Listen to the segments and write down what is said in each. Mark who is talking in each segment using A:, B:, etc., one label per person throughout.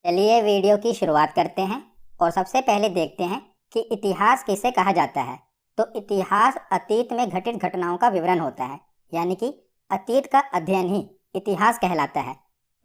A: चलिए वीडियो की शुरुआत करते हैं और सबसे पहले देखते हैं कि इतिहास किसे कहा जाता है। तो इतिहास अतीत में घटित घटनाओं का विवरण होता है, यानी कि अतीत का अध्ययन ही इतिहास कहलाता है।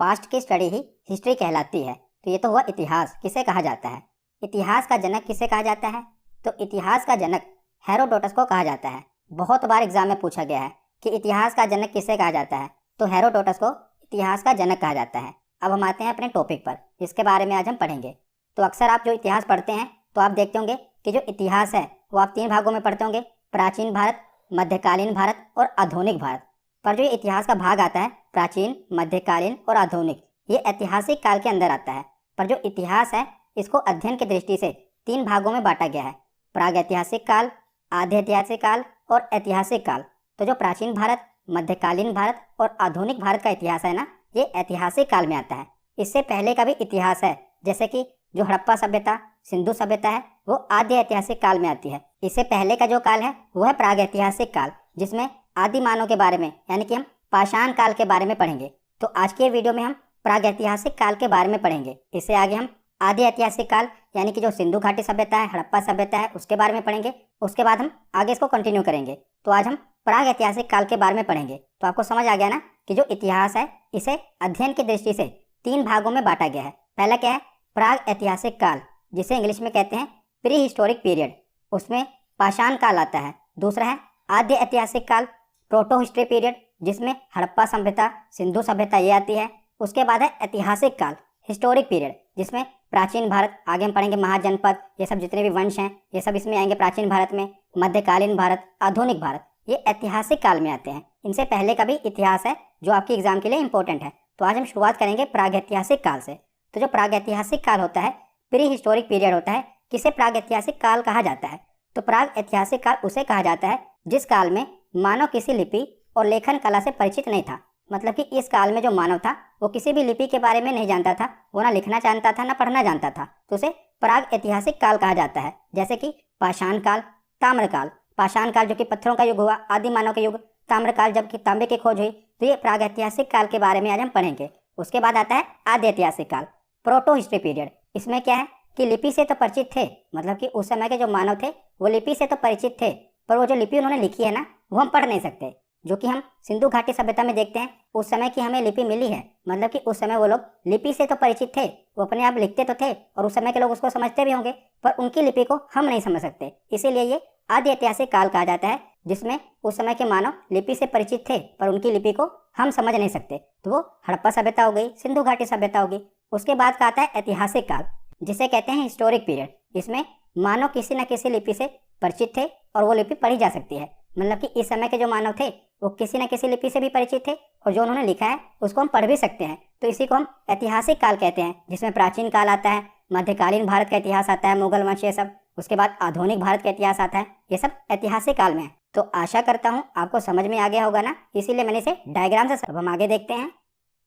A: पास्ट की स्टडी ही हिस्ट्री कहलाती है। तो ये तो हुआ इतिहास किसे कहा जाता है। इतिहास का जनक किसे कहा जाता है? तो इतिहास का जनक हेरोडोटस को कहा जाता है। बहुत बार एग्जाम में पूछा गया है कि इतिहास का जनक किसे कहा जाता है, तो हेरोडोटस को इतिहास का जनक कहा जाता है। अब हम आते हैं अपने टॉपिक पर, जिसके बारे में आज हम पढ़ेंगे। तो अक्सर आप जो इतिहास पढ़ते हैं तो आप देखते होंगे कि जो इतिहास है वो आप 3 भागों में पढ़ते होंगे, प्राचीन भारत, मध्यकालीन भारत और आधुनिक भारत। पर जो इतिहास का भाग आता है प्राचीन, मध्यकालीन और आधुनिक, ये ऐतिहासिक काल के अंदर आता है। पर जो इतिहास है इसको अध्ययन की दृष्टि से 3 भागों में बांटा गया है, प्राग ऐतिहासिक काल, आधे ऐतिहासिक काल और ऐतिहासिक काल। तो जो प्राचीन भारत, मध्यकालीन भारत और आधुनिक भारत का इतिहास है ना, ये ऐतिहासिक काल में आता है। इससे पहले का भी इतिहास है, जैसे कि जो हड़प्पा सभ्यता, सिंधु सभ्यता है, वो आद्य ऐतिहासिक काल में आती है। इससे पहले का जो काल है वो है प्राग ऐतिहासिक काल, जिसमें आदि मानव के बारे में, यानी कि हम पाषाण काल के बारे में पढ़ेंगे। तो आज के वीडियो में हम प्राग ऐतिहासिक काल के बारे में पढ़ेंगे। इससे आगे हम आदि ऐतिहासिक काल, यानी कि जो सिंधु घाटी सभ्यता है, हड़प्पा सभ्यता है, उसके बारे में पढ़ेंगे। उसके बाद हम आगे इसको कंटिन्यू करेंगे। तो आज हम प्राग ऐतिहासिक काल के बारे में पढ़ेंगे। तो आपको समझ आ गया ना कि जो इतिहास है इसे अध्ययन की दृष्टि से 3 भागों में बांटा गया है। पहला क्या है? प्राग ऐतिहासिक काल, जिसे इंग्लिश में कहते हैं प्री हिस्टोरिक पीरियड, उसमें पाषाण काल आता है। दूसरा है आद्य ऐतिहासिक काल, प्रोटो हिस्ट्री पीरियड, जिसमें हड़प्पा सभ्यता, सिंधु सभ्यता ये आती है। उसके बाद है ऐतिहासिक काल, हिस्टोरिक पीरियड, जिसमें प्राचीन भारत, आगे हम पढ़ेंगे महाजनपद, ये सब जितने भी वंश हैं ये सब इसमें आएंगे प्राचीन भारत में। मध्यकालीन भारत, आधुनिक भारत, ये ऐतिहासिक काल में आते हैं। इनसे पहले का भी इतिहास है जो आपके एग्जाम के लिए इंपॉर्टेंट है। तो आज हम शुरुआत करेंगे प्रागैतिहासिक काल से। तो जो प्रागैतिहासिक काल होता है, प्री हिस्टोरिक पीरियड होता है, किसे प्रागैतिहासिक काल कहा जाता है? तो प्राग ऐतिहासिक काल उसे कहा जाता है जिस काल में मानव किसी लिपि और लेखन कला से परिचित नहीं था। मतलब कि इस काल में जो मानव था वो किसी भी लिपि के बारे में नहीं जानता था, वो ना लिखना जानता था ना पढ़ना जानता था, तो उसे प्राग ऐतिहासिक काल कहा जाता है। जैसे कि पाषाण काल, ताम्रकाल। पाषाण काल जो कि पत्थरों का युग हुआ, आदि मानव का युग। ताम्रकाल जबकि तांबे की खोज हुई। तो ये प्राग ऐतिहासिक काल के बारे में आज हम पढ़ेंगे। उसके बाद आता है आद्य ऐतिहासिक काल, प्रोटो हिस्ट्री पीरियड। इसमें क्या है कि लिपि से तो परिचित थे, मतलब कि उस समय के जो मानव थे वो लिपि से तो परिचित थे, पर वो जो लिपि उन्होंने लिखी है ना वो हम पढ़ नहीं सकते। जो कि हम सिंधु घाटी सभ्यता में देखते हैं, उस समय की हमें लिपि मिली है, मतलब कि उस समय वो लोग लिपि से तो परिचित थे, वो अपने आप लिखते तो थे और उस समय के लोग उसको समझते भी होंगे, पर उनकी लिपि को हम नहीं समझ सकते। इसीलिए ये आदि ऐतिहासिक काल कहा जाता है, जिसमें उस समय के मानव लिपि से परिचित थे पर उनकी लिपि को हम समझ नहीं सकते। तो वो हड़प्पा सभ्यता हो गई, सिंधु घाटी सभ्यता होगी। उसके बाद का आता है ऐतिहासिक काल, जिसे कहते हैं हिस्टोरिक पीरियड। इसमें मानव किसी न किसी लिपि से परिचित थे और वो लिपि पढ़ी जा सकती है। मतलब कि इस समय के जो मानव थे वो किसी न किसी लिपि से भी परिचित थे और जो उन्होंने लिखा है उसको हम पढ़ भी सकते हैं। तो इसी को हम ऐतिहासिक काल कहते हैं, जिसमें प्राचीन काल आता है, मध्यकालीन भारत का इतिहास आता है, मुगल वंश ये सब। उसके बाद आधुनिक भारत का इतिहास आता है। ये सब ऐतिहासिक काल में है। तो आशा करता हूँ आपको समझ में आ गया होगा ना, इसीलिए मैंने इसे डायग्राम से सब हम आगे देखते हैं।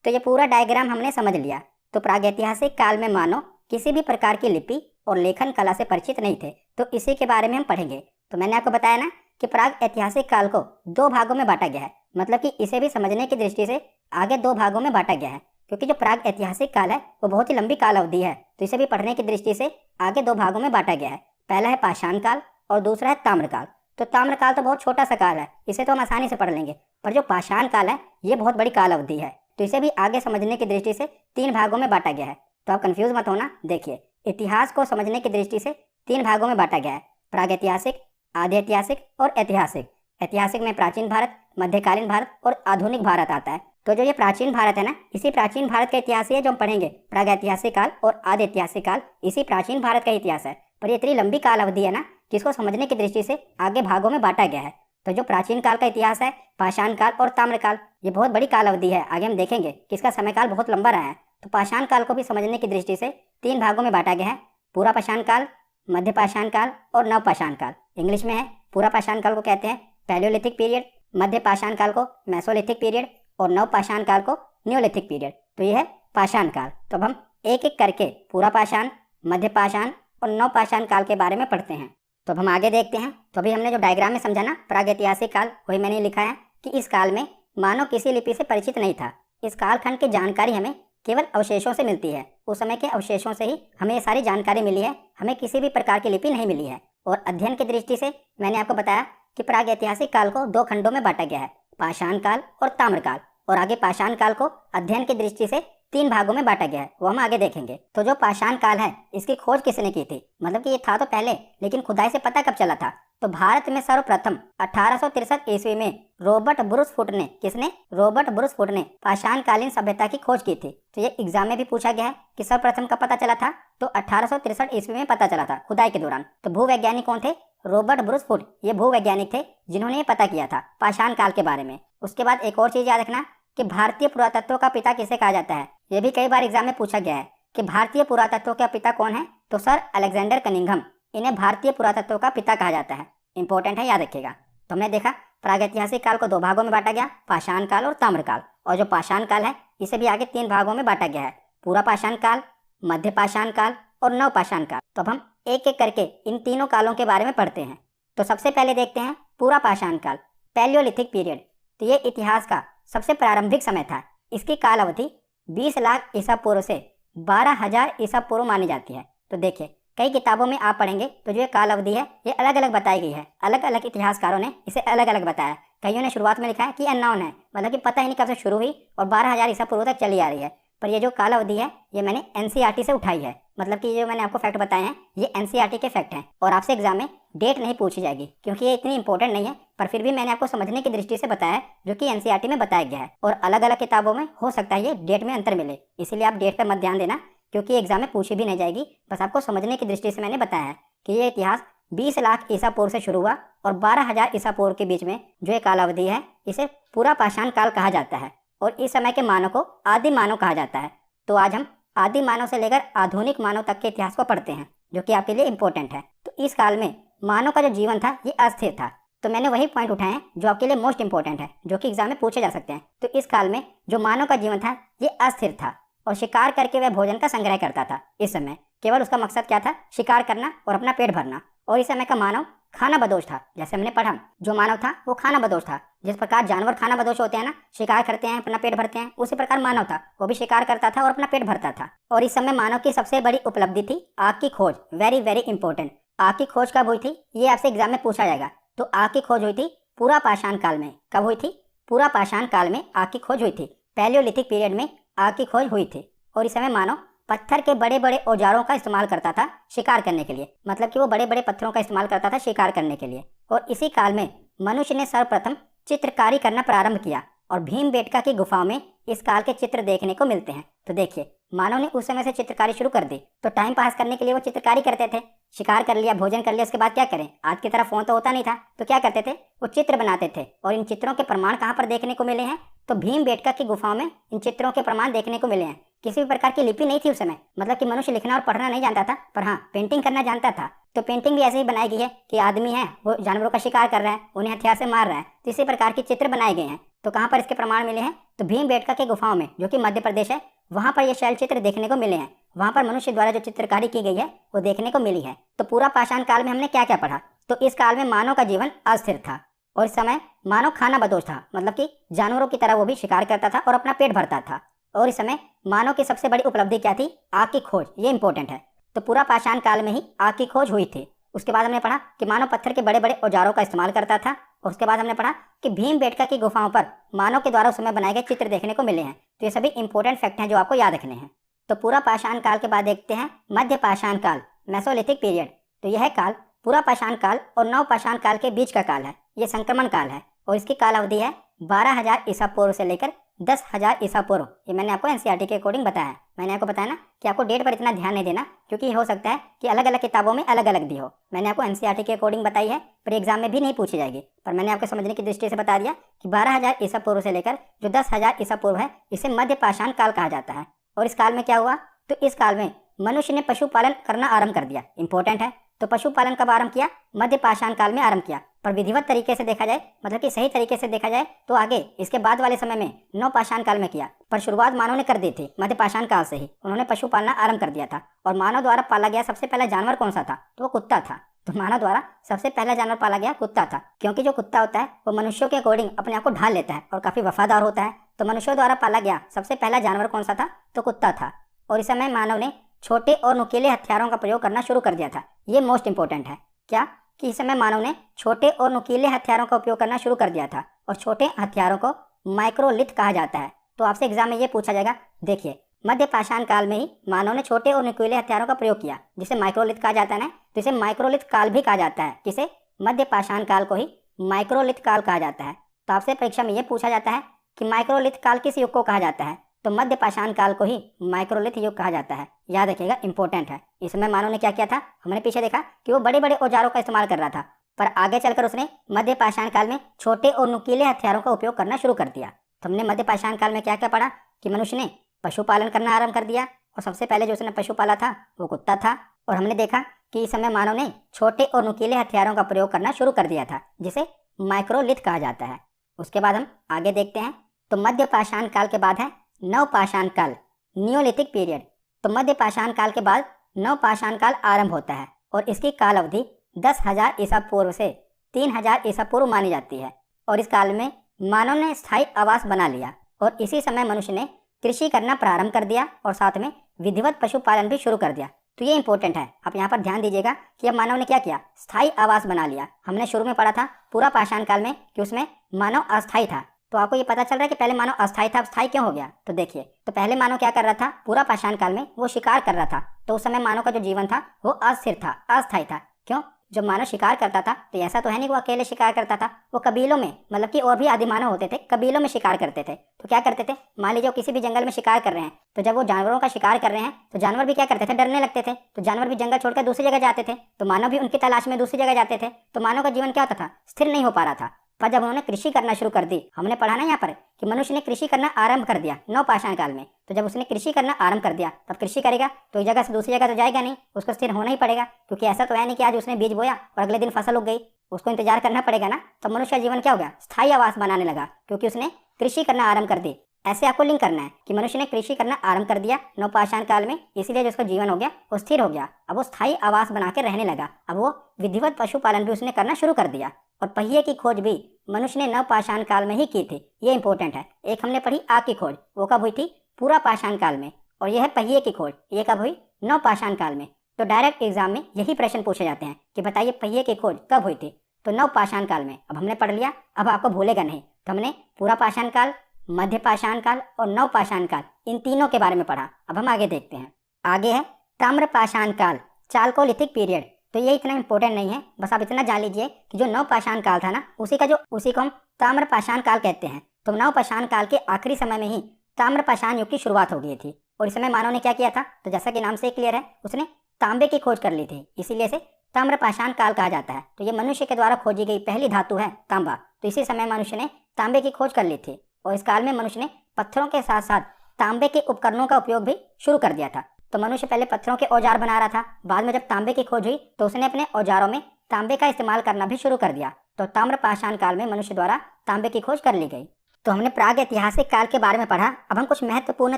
A: तो ये पूरा डायग्राम हमने समझ लिया। तो प्रागैतिहासिक काल में मानव किसी भी प्रकार की लिपि और लेखन कला से परिचित नहीं थे, तो इसी के बारे में हम पढ़ेंगे। तो मैंने आपको बताया ना कि प्राग ऐतिहासिक काल को 2 भागों में बांटा गया है, मतलब कि इसे भी समझने की दृष्टि से आगे 2 भागों में बांटा गया है, क्योंकि जो प्राग ऐतिहासिक काल है वो बहुत ही लंबी काल अवधि है। तो इसे भी पढ़ने की दृष्टि से आगे 2 भागों में बांटा गया है। पहला है पाषाण काल और दूसरा है ताम्रकाल। तो ताम्रकाल तो बहुत छोटा सा काल है, इसे तो हम आसानी से पढ़ लेंगे, पर जो पाषाण काल है ये बहुत बड़ी काल अवधि है। तो इसे भी आगे समझने की दृष्टि से 3 भागों में बांटा गया है। तो आप कंफ्यूज मत होना। देखिए, इतिहास को समझने की दृष्टि से 3 भागों में बांटा गया है, प्रागैतिहासिक, आद्य ऐतिहासिक और ऐतिहासिक। ऐतिहासिक में प्राचीन भारत, मध्यकालीन भारत और आधुनिक भारत आता है। तो जो ये प्राचीन भारत है ना, इसी प्राचीन भारत का इतिहास ही है जो हम पढ़ेंगे। प्रागैतिहासिक काल और आद्य ऐतिहासिक काल इसी प्राचीन भारत का इतिहास है। पर ये इतनी लंबी काल अवधि है ना, जिसको समझने की दृष्टि से आगे भागों में बांटा गया है। तो जो प्राचीन काल का इतिहास है, पाषाण काल और ताम्रकाल, ये बहुत बड़ी काल अवधि है। आगे हम देखेंगे कि इसका समयकाल बहुत लंबा रहा है। तो पाषाण काल को भी समझने की दृष्टि से 3 भागों में बांटा गया है, पूरा पाषाण काल, मध्य पाषाण काल और नव पाषाण काल। इंग्लिश में है पूरा पाषाण काल को कहते हैं पैलियोलिथिक पीरियड, मध्य पाषाण काल को मेसोलिथिक पीरियड और नव पाषाण काल को न्यूलिथिक पीरियड। तो ये है पाषाण काल। तो अब हम एक एक करके पूरा पाषाण, मध्य पाषाण और नव पाषाण काल के बारे में पढ़ते हैं। तो अब हम आगे देखते हैं। तो अभी हमने जो डायग्राम में समझा ना प्रागैतिहासिक काल, वही मैंने लिखा है कि इस काल में मानव किसी लिपि से परिचित नहीं था। इस कालखंड की जानकारी हमें केवल अवशेषों से मिलती है। उस समय के अवशेषों से ही हमें ये सारी जानकारी मिली है, हमें किसी भी प्रकार की लिपि नहीं मिली है। और अध्ययन की दृष्टि से मैंने आपको बताया कि प्रागैतिहासिक काल को 2 खंडों में बांटा गया है, पाषाण काल और ताम्रकाल। और आगे पाषाण काल को अध्ययन की दृष्टि से 3 भागों में बांटा गया है, वो हम आगे देखेंगे। तो जो पाषाण काल है इसकी खोज किसने की थी, मतलब कि ये था तो पहले, लेकिन खुदाई से पता कब चला था? तो भारत में सर्वप्रथम 1863 ईस्वी में रॉबर्ट ब्रूसफुट ने, किसने? रॉबर्ट ब्रूसफुट ने पाषाण कालीन सभ्यता की खोज की थी। तो ये एग्जाम में भी पूछा गया है कि सर्वप्रथम कब पता चला था? तो 1863 ईस्वी में पता चला था, खुदाई के दौरान। तो भूवैज्ञानिक कौन थे? Robert Bruce Foote. ये भूवैज्ञानिक थे जिन्होंने ये पता किया था पाषाण काल के बारे में। उसके बाद एक और चीज याद रखना कि भारतीय पुरातत्व का पिता किसे कहा जाता है। यह भी कई बार एग्जाम में पूछा गया है कि भारतीय पुरातत्व का पिता कौन है? तो सर अलेक्जेंडर कनिंघम, इन्हें भारतीय पुरातत्व का पिता कहा जाता है। इंपॉर्टेंट है, याद रखिएगा। तो हमने देखा प्रागैतिहासिक काल को 2 भागों में बांटा गया, पाषाण काल और ताम्रकाल। और जो पाषाण काल है इसे भी आगे 3 भागों में बांटा गया है, पूरा पाषाण काल, मध्य पाषाण काल और नव पाषाण काल। तो अब हम एक एक करके इन तीनों कालों के बारे में पढ़ते हैं। तो सबसे पहले देखते हैं पूरा पाषाण काल, पैलियोलिथिक पीरियड। तो ये इतिहास का सबसे प्रारंभिक समय था। इसकी काल अवधि 20 लाख ईसा पूर्व से 12,000 ईसा पूर्व मानी जाती है। तो देखिए कई किताबों में आप पढ़ेंगे तो जो ये काल अवधि है ये अलग अलग बताई गई है, अलग अलग इतिहासकारों ने इसे अलग अलग बताया। कईयों ने शुरुआत में लिखा है कि अननोन है, मतलब कि पता ही नहीं कब से शुरू हुई और 12,000 ईसा पूर्व तक चली आ रही है। पर ये जो काल अवधि है ये मैंने एनसीईआरटी से उठाई है, मतलब कि ये जो मैंने आपको फैक्ट बताए हैं ये एनसीईआरटी के फैक्ट हैं। और आपसे एग्जाम में डेट नहीं पूछी जाएगी क्योंकि ये इतनी इंपॉर्टेंट नहीं है, पर फिर भी मैंने आपको समझने की दृष्टि से बताया है जो कि एनसीईआरटी में बताया गया है। और अलग अलग किताबों में हो सकता है ये डेट में अंतर मिले, इसीलिए आप डेट पर मत ध्यान देना क्योंकि एग्जाम में पूछी भी नहीं जाएगी। बस आपको समझने की दृष्टि से मैंने बताया है कि ये इतिहास 20 लाख ईसा पूर्व से शुरू हुआ और 12,000 ईसा पूर्व के बीच में जो ये काल अवधि है इसे पूरा पाषाण काल कहा जाता है। और इस समय के मानव को आदि मानव कहा जाता है। तो आज हम आदि मानव से लेकर आधुनिक मानव तक के इतिहास को पढ़ते हैं जो कि आपके लिए इंपॉर्टेंट है। तो इस काल में मानव का जो जीवन था ये अस्थिर था। तो मैंने वही पॉइंट उठाए हैं जो आपके लिए मोस्ट इंपॉर्टेंट है, जो कि एग्जाम में पूछे जा सकते हैं। तो इस काल में जो मानव का जीवन था ये अस्थिर था और शिकार करके वह भोजन का संग्रह करता था। इस समय केवल उसका मकसद क्या था? शिकार करना और अपना पेट भरना। और इस समय का मानव खाना बदोश था। जैसे हमने पढ़ा जो मानव था वो खाना बदोश था। जिस प्रकार जानवर खाना बदोश होते हैं ना, शिकार करते हैं अपना पेट भरते हैं, उसी प्रकार मानव था, वो भी शिकार करता था और अपना पेट भरता था। और इस समय मानव की सबसे बड़ी उपलब्धि थी आग की खोज। Very very important. आग की खोज कब हुई थी ये आपसे एग्जाम में पूछा जाएगा। तो आग की खोज हुई थी पूरा पाषाण काल में। कब हुई थी? पूरा पाषाण काल में आग की खोज हुई थी। पैलियोलिथिक पीरियड में आग की खोज हुई थी। और इस समय मानव पत्थर के बड़े बड़े औजारों का इस्तेमाल करता था शिकार करने के लिए, मतलब कि वो बड़े बड़े पत्थरों का इस्तेमाल करता था शिकार करने के लिए। और इसी काल में मनुष्य ने सर्वप्रथम चित्रकारी करना प्रारंभ किया और भीमबेटका की गुफाओं में इस काल के चित्र देखने को मिलते हैं। तो देखिए मानव ने उस समय से चित्रकारी शुरू कर दी। तो टाइम पास करने के लिए वो चित्रकारी करते थे, शिकार कर लिया, भोजन कर लिया, उसके बाद क्या करें? आज की तरह फोन तो होता नहीं था, तो क्या करते थे? वो चित्र बनाते थे। और इन चित्रों के प्रमाण कहाँ पर देखने को मिले हैं? तो भीमबेटका की गुफाओं में इन चित्रों के प्रमाण देखने को मिले हैं। किसी भी प्रकार की लिपि नहीं थी उस समय, मतलब कि मनुष्य लिखना और पढ़ना नहीं जानता था, पर हाँ पेंटिंग करना जानता था। तो पेंटिंग भी ऐसे ही बनाई गई है कि आदमी है वो जानवरों का शिकार कर रहा है, उन्हें हथियार से मार रहा है। तो इसी प्रकार के चित्र बनाए गए हैं। तो कहाँ पर इसके प्रमाण मिले हैं? तो भीमबेटका के गुफाओं में, जो कि मध्य प्रदेश है, वहां पर ये शैल चित्र देखने को मिले हैं। वहां पर मनुष्य द्वारा जो चित्रकारी की गई है वो देखने को मिली है। तो पूरा पाषाण काल में हमने क्या क्या पढ़ा? तो इस काल में मानव का जीवन अस्थिर था और इस समय मानव खाना बदोश था, मतलब कि जानवरों की तरह वो भी शिकार करता था और अपना पेट भरता था। और इस समय मानव की सबसे बड़ी उपलब्धि क्या थी? आग की खोज। ये इंपॉर्टेंट है। तो पूरा पाषाण काल में ही आग की खोज हुई थी। उसके बाद हमने पढ़ा कि मानव पत्थर के बड़े बड़े औजारों का इस्तेमाल करता था। और उसके बाद हमने पढ़ा कि भीमबेटका की गुफाओं पर मानव के द्वारा उस समय बनाए गए चित्र देखने को मिले हैं। तो ये सभी इंपॉर्टेंट फैक्ट हैं जो आपको याद रखने हैं। तो पूरा पाषाण काल के बाद देखते हैं मध्य पाषाण काल, मेसोलिथिक पीरियड। तो यह काल पूरा पाषाण काल और नव पाषाण काल के बीच का काल है। ये संक्रमण काल है और इसकी काल अवधि है 12,000 ईसा पूर्व से लेकर 10,000 ईसा पूर्व। ये मैंने आपको एनसीईआरटी के अकॉर्डिंग बताया है। मैंने आपको बताया ना कि आपको डेट पर इतना ध्यान नहीं देना क्योंकि हो सकता है कि अलग अलग किताबों में अलग अलग भी हो। मैंने आपको एनसीईआरटी के अकॉर्डिंग बताई है, पर एग्जाम में भी नहीं पूछी जाएगी। पर मैंने आपको समझने की दृष्टि से बता दिया कि 12,000 ईसा पूर्व से लेकर जो 10,000 ईसा पूर्व है इसे मध्य पाषाण काल कहा जाता है। और इस काल में क्या हुआ? तो इस काल में मनुष्य ने पशुपालन करना आरंभ कर दिया। इंपॉर्टेंट है। तो पशुपालन कब आरंभ किया? मध्य पाषाण काल में आरंभ किया। पर विधिवत तरीके से देखा जाए, मतलब कि सही तरीके से देखा जाए तो आगे इसके बाद वाले समय में नव पाषाण काल में किया। पर शुरुआत मानव ने कर दी थी मध्य पाषाण काल से ही। उन्होंने पशु पालना आरंभ कर दिया था। और मानव द्वारा पाला गया सबसे पहला जानवर कौन सा था? तो वो कुत्ता था। तो मानव द्वारा सबसे पहला जानवर पाला गया कुत्ता था, क्योंकि जो कुत्ता होता है वो मनुष्यों के अकॉर्डिंग अपने आप को ढाल लेता है और काफी वफादार होता है। तो मनुष्यों द्वारा पाला गया सबसे पहला जानवर कौन सा था? तो कुत्ता था। और इस समय मानव ने छोटे और नुकीले हथियारों का प्रयोग करना शुरू कर दिया था। ये मोस्ट इंपॉर्टेंट है। क्या? कि इस समय मानव ने छोटे और नुकीले हथियारों का उपयोग करना शुरू कर दिया था, और छोटे हथियारों को माइक्रोलिथ कहा जाता है। तो आपसे एग्जाम में ये पूछा जाएगा, देखिए मध्य पाषाण काल में ही मानव ने छोटे और नुकीले हथियारों का प्रयोग किया, जिसे माइक्रोलिथ कहा जाता है ना, तो इसे माइक्रोलिथ काल भी कहा जाता है। किसे? मध्य पाषाण काल को ही माइक्रोलिथ काल कहा जाता है। तो आपसे परीक्षा में ये पूछा जाता है कि माइक्रोलिथ काल किस युग को कहा जाता है? तो मध्य पाषाण काल को ही माइक्रोलिथ युग कहा जाता है। याद रखिएगा, इंपॉर्टेंट है। इसमें मानव ने क्या किया था? हमने पीछे देखा कि वो बड़े बड़े औजारों का इस्तेमाल कर रहा था, पर आगे चलकर उसने मध्य पाषाण काल में छोटे और नुकीले हथियारों का उपयोग करना शुरू कर दिया। तो हमने मध्य पाषाण काल में क्या क्या पढ़ा? कि मनुष्य ने पशुपालन करना आरंभ कर दिया, और सबसे पहले जो उसने पशु पाला था वो कुत्ता था। और हमने देखा कि इस समय मानव ने छोटे और नुकीले हथियारों का प्रयोग करना शुरू कर दिया था, जिसे माइक्रोलिथ कहा जाता है। उसके बाद हम आगे देखते हैं। तो मध्य पाषाण काल के बाद है नव पाषाण काल, नियोलिथिक पीरियड। तो मध्य पाषाण काल के बाद नव पाषाण काल आरंभ होता है, और इसकी काल अवधि 10,000 ईसा पूर्व से 3,000 ईसा पूर्व मानी जाती है। और इस काल में मानव ने स्थायी आवास बना लिया, और इसी समय मनुष्य ने कृषि करना प्रारंभ कर दिया, और साथ में विधिवत पशुपालन भी शुरू कर दिया। तो ये इंपॉर्टेंट है, आप यहाँ पर ध्यान दीजिएगा कि अब मानव ने क्या किया? स्थायी आवास बना लिया। हमने शुरू में पढ़ा था पूरा पाषाण काल में कि उसमें मानव अस्थायी था। तो आपको ये पता चल रहा है कि पहले मानव अस्थायी था, अब स्थायी क्यों हो गया? तो देखिए, तो पहले मानव क्या कर रहा था? पूरा पाषाण काल में वो शिकार कर रहा था। तो उस समय मानव का जो जीवन था वो अस्थिर था, अस्थायी था। क्यों? जब मानव शिकार करता था तो ऐसा तो है नहीं वो अकेले शिकार करता था, वो कबीलों में, मतलब कि और भी आदि मानव होते थे, कबीलों में शिकार करते थे। तो क्या करते थे? मान लीजिए किसी भी जंगल में शिकार कर रहे हैं, तो जब वो जानवरों का शिकार कर रहे हैं तो जानवर भी क्या करते थे? डरने लगते थे। तो जानवर भी जंगल छोड़कर दूसरी जगह जाते थे, तो मानव भी उनकी तलाश में दूसरी जगह जाते थे। तो मानव का जीवन क्या होता था? स्थिर नहीं हो पा रहा था। पर जब उन्होंने कृषि करना शुरू कर दी, हमने पढ़ा ना यहाँ पर कि मनुष्य ने कृषि करना आरंभ कर दिया नव पाषाण काल में। तो जब उसने कृषि करना आरंभ कर दिया, तब कृषि करेगा तो एक जगह से दूसरी जगह तो जाएगा नहीं, उसको स्थिर होना ही पड़ेगा। क्योंकि ऐसा तो है नहीं कि आज उसने बीज बोया और अगले दिन फसल उग गई, उसको इंतजार करना पड़ेगा ना। तो मनुष्य का जीवन क्या हो गया? स्थायी आवास बनाने लगा, क्योंकि उसने कृषि करना आरंभ कर दी। ऐसे आपको लिंक करना है कि मनुष्य ने कृषि करना आरंभ कर दिया नव पाषाण काल में, इसीलिए जो उसका जीवन हो गया वो स्थिर हो गया। अब वो स्थायी आवास बना के रहने लगा। अब वो विधिवत पशुपालन भी उसने करना शुरू कर दिया। और पहिए की खोज भी मनुष्य ने नव पाषाण काल में ही की थी। ये इंपॉर्टेंट है। एक हमने पढ़ी आग की खोज, वो कब हुई थी? पूरा पाषाण काल में। और यह है पहिए की खोज, ये कब हुई? नव पाषाण काल में। तो डायरेक्ट एग्जाम में यही प्रश्न पूछे जाते हैं कि बताइए पहिए की खोज कब हुई थी? तो नव पाषाण काल में। अब हमने पढ़ लिया, अब आपको भूलेगा नहीं। तो हमने पूरा पाषाण काल, मध्य पाषाण काल और नव पाषाण काल, इन तीनों के बारे में पढ़ा। अब हम आगे देखते हैं। आगे है ताम्र पाषाण काल, चाल्कोलिथिक पीरियड। तो ये इतना इंपॉर्टेंट नहीं है, बस आप इतना जान लीजिए कि जो नव पाषाण काल था ना, उसी को हम ताम्र पाषाण काल कहते हैं। तो नव पाषाण काल के आखिरी समय में ही ताम्र पाषाण युग की शुरुआत हो गई थी। और इस समय मानव ने क्या किया था? तो जैसा कि नाम से क्लियर है, उसने तांबे की खोज कर ली थी, इसीलिए इसे ताम्र पाषाण काल कहा जाता है। तो ये मनुष्य के द्वारा खोजी गई पहली धातु है तांबा। तो इसी समय मनुष्य ने तांबे की खोज कर ली थी। और इस काल में मनुष्य ने पत्थरों के साथ साथ तांबे के उपकरणों का उपयोग भी शुरू कर दिया था। तो मनुष्य पहले पत्थरों के औजार बना रहा था, बाद में जब तांबे की खोज हुई तो उसने अपने औजारों में तांबे का इस्तेमाल करना भी शुरू कर दिया। तो ताम्र पाषाण काल में मनुष्य द्वारा तांबे की खोज कर ली गई। तो हमने प्राग ऐतिहासिक काल के बारे में पढ़ा। अब हम कुछ महत्वपूर्ण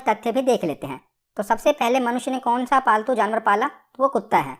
A: तथ्य भी देख लेते हैं। तो सबसे पहले मनुष्य ने कौन सा पालतू जानवर पाला? तो वो कुत्ता है।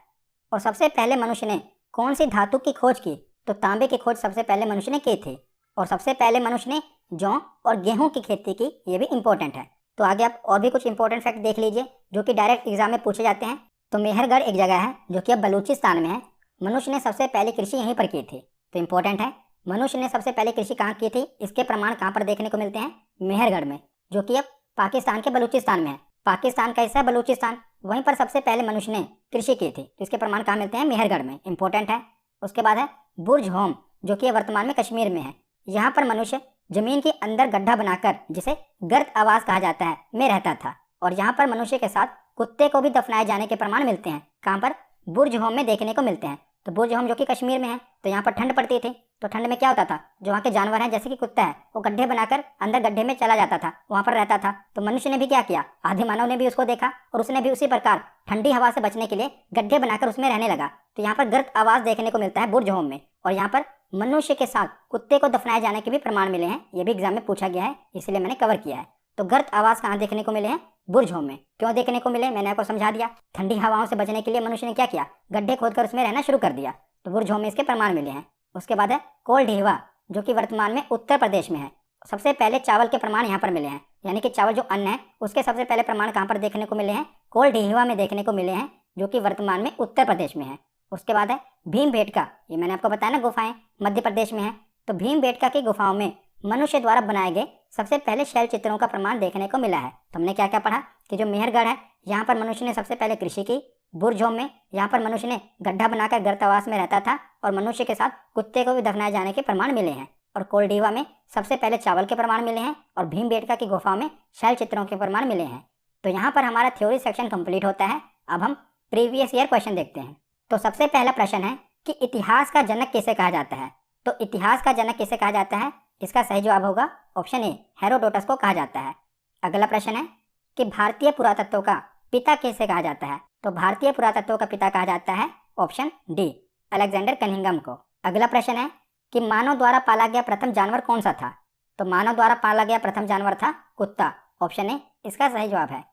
A: और सबसे पहले मनुष्य ने कौन सी धातु की खोज की? तो तांबे की खोज सबसे पहले मनुष्य ने की थी। और सबसे पहले मनुष्य ने जौ और गेहूं की खेती की, ये भी इंपॉर्टेंट है। तो आगे आप और भी कुछ इंपॉर्टेंट फैक्ट देख लीजिए जो कि डायरेक्ट एग्जाम में पूछे जाते हैं। तो मेहरगढ़ एक जगह है जो कि अब बलूचिस्तान में है। मनुष्य ने सबसे पहली कृषि यहीं पर की थी। तो इंपॉर्टेंट है, मनुष्य ने सबसे पहले कृषि कहाँ की थी, इसके प्रमाण कहाँ पर देखने को मिलते हैं? मेहरगढ़ में, जो कि अब पाकिस्तान के बलूचिस्तान में है। पाकिस्तान का हिस्सा है बलूचिस्तान, वहीं पर सबसे पहले मनुष्य ने कृषि की थी। तो इसके प्रमाण कहाँ मिलते हैं? मेहरगढ़ में। इंपॉर्टेंट है। उसके बाद है बुर्ज होम, जो कि वर्तमान में कश्मीर में है। यहाँ पर मनुष्य जमीन के अंदर गड्ढा बनाकर, जिसे गर्त आवास कहा जाता है, में रहता था। और यहाँ पर मनुष्य के साथ कुत्ते को भी दफनाए जाने के प्रमाण मिलते हैं। कहाँ पर? बुर्ज होम में देखने को मिलते हैं। तो बुर्ज होम जो कि कश्मीर में है, तो यहाँ पर ठंड पड़ती थी। तो ठंड में क्या होता था? जो वहाँ के जानवर हैं, जैसे कि कुत्ता है, वो गड्ढे बनाकर अंदर गड्ढे में चला जाता था, वहाँ पर रहता था। तो मनुष्य ने भी क्या किया? आधे मानव ने भी उसको देखा और उसने भी उसी प्रकार ठंडी हवा से बचने के लिए गड्ढे बनाकर उसमें रहने लगा। तो यहाँ पर गर्त आवास देखने को मिलता है बुर्ज होम में। और यहाँ पर मनुष्य के साथ कुत्ते को दफनाए जाने के भी प्रमाण मिले हैं। ये भी एग्जाम में पूछा गया है, इसलिए मैंने कवर किया है। तो गर्त आवास कहाँ देखने को मिले हैं? बुर्ज होम में। क्यों देखने को मिले? मैंने आपको समझा दिया। ठंडी हवाओं से बचने के लिए मनुष्य ने क्या किया? गड्ढे खोदकर उसमें रहना शुरू कर दिया। तो बुर्ज होम में इसके प्रमाण मिले हैं। उसके बाद है कोल ढीवा, जो कि वर्तमान में उत्तर प्रदेश में है। सबसे पहले चावल के प्रमाण यहाँ पर मिले हैं, यानी कि चावल जो अन्न है उसके सबसे पहले प्रमाण कहाँ पर देखने को मिले हैं? कोलढीवा में देखने को मिले हैं, जो कि वर्तमान में उत्तर प्रदेश में है। उसके बाद है भीमबेटका, ये मैंने आपको बताया ना गुफाएं मध्य प्रदेश में है। तो भीमबेटका की गुफाओं में मनुष्य द्वारा बनाए गए सबसे पहले शैल चित्रों का प्रमाण देखने को मिला है। तो हमने क्या क्या पढ़ा कि जो मेहरगढ़ है यहाँ पर मनुष्य ने सबसे पहले कृषि की। बुरझोम में यहाँ पर मनुष्य ने गड्ढा बनाकर गर्तावास में रहता था और मनुष्य के साथ कुत्ते को भी दफनाए जाने के प्रमाण मिले हैं। और कोलढीवा में सबसे पहले चावल के प्रमाण मिले हैं और भीमबेटका की गुफा में शैल चित्रों के प्रमाण मिले हैं। तो यहाँ पर हमारा थ्योरी सेक्शन कंप्लीट होता है। अब हम प्रीवियस ईयर क्वेश्चन देखते हैं। तो सबसे पहला प्रश्न है कि इतिहास का जनक किसे कहा जाता है? तो इतिहास का जनक किसे कहा जाता है? इसका सही जवाब होगा ऑप्शन ए, हेरोडोटस को कहा जाता है। अगला प्रश्न है कि भारतीय पुरातत्व का पिता किसे कहा जाता है? तो भारतीय पुरातत्व का पिता कहा जाता है ऑप्शन डी, अलेक्जेंडर कनिंघम को। अगला प्रश्न है कि मानव द्वारा पाला गया प्रथम जानवर कौन सा था? तो मानव द्वारा पाला गया प्रथम जानवर था कुत्ता, ऑप्शन ए इसका सही जवाब है।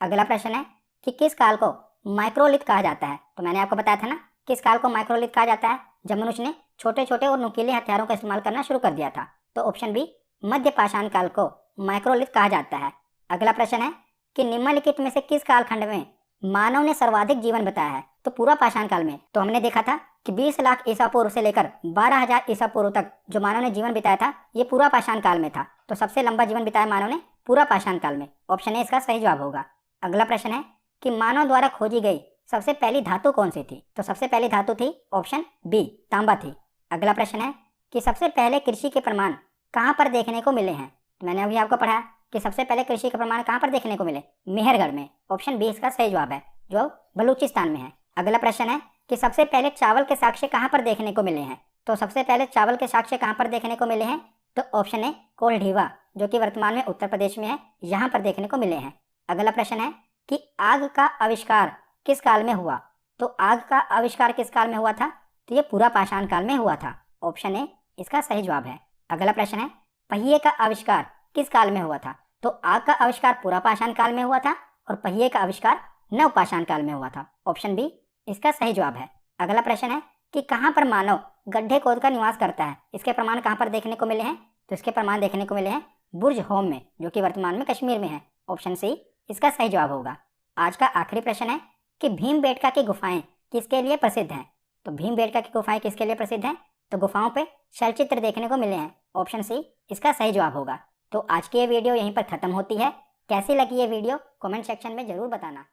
A: अगला प्रश्न है कि किस काल को माइक्रोलिथ कहा जाता है? तो मैंने आपको बताया था ना किस काल को माइक्रोलिथ कहा जाता है, जब मनुष्य ने छोटे छोटे और नुकीले हथियारों का इस्तेमाल करना शुरू कर दिया था। तो ऑप्शन बी, मध्य पाषाण काल को माइक्रोलिथ कहा जाता है। अगला प्रश्न है कि निम्नलिखित में से किस कालखंड में मानव ने सर्वाधिक जीवन बिताया है? तो पूरा पाषाण काल में। तो हमने देखा था कि 20 लाख ईसा पूर्व से लेकर 12,000 ईसा पूर्व तक जो मानव ने जीवन बिताया था ये पूरा पाषाण काल में था। तो सबसे लंबा जीवन बिताया मानव ने पूरा पाषाण काल में, ऑप्शन ए इसका सही जवाब होगा। अगला प्रश्न है कि मानव द्वारा खोजी गई सबसे पहली धातु कौन सी थी? तो सबसे पहली धातु थी ऑप्शन बी, तांबा थी। अगला प्रश्न है कि सबसे पहले कृषि के प्रमाण कहाँ पर देखने को मिले हैं? तो मैंने अभी आपको पढ़ा कि सबसे पहले कृषि के प्रमाण कहाँ पर देखने को मिले? मेहरगढ़ में, ऑप्शन बी इसका सही जवाब है, जो बलूचिस्तान में है। अगला प्रश्न है कि सबसे पहले चावल के साक्ष्य कहाँ पर देखने को मिले हैं? तो सबसे पहले चावल के साक्ष्य कहाँ पर देखने को मिले हैं? तो ऑप्शन ए, कोलढीवा, जो कि वर्तमान में उत्तर प्रदेश में है, यहाँ पर देखने को मिले हैं। अगला प्रश्न है कि आग का आविष्कार किस काल में हुआ? तो आग का आविष्कार किस काल में हुआ था? तो ये पूरा पाषाण काल में हुआ था, ऑप्शन ए इसका सही जवाब है। अगला प्रश्न है पहिए का आविष्कार किस काल में हुआ था? तो आग का आविष्कार पूरा पाषाण काल में हुआ था और पहिए का आविष्कार नव पाषाण काल में हुआ था, ऑप्शन बी इसका सही जवाब है। अगला प्रश्न है कि कहाँ पर मानव गड्ढे खोदकर निवास करता है? इसके प्रमाण कहाँ पर देखने को मिले हैं? तो इसके प्रमाण देखने को मिले हैं बुर्ज होम में, जो कि वर्तमान में कश्मीर में है, ऑप्शन सी इसका सही जवाब होगा। आज का आखिरी प्रश्न है कि भीमबेटका की गुफाएं किसके लिए प्रसिद्ध हैं? तो भीमबेटका की गुफाएं किसके लिए प्रसिद्ध हैं? तो गुफाओं पे शैलचित्र देखने को मिले हैं, ऑप्शन सी इसका सही जवाब होगा। तो आज की ये वीडियो यहीं पर खत्म होती है। कैसी लगी ये वीडियो कमेंट सेक्शन में जरूर बताना।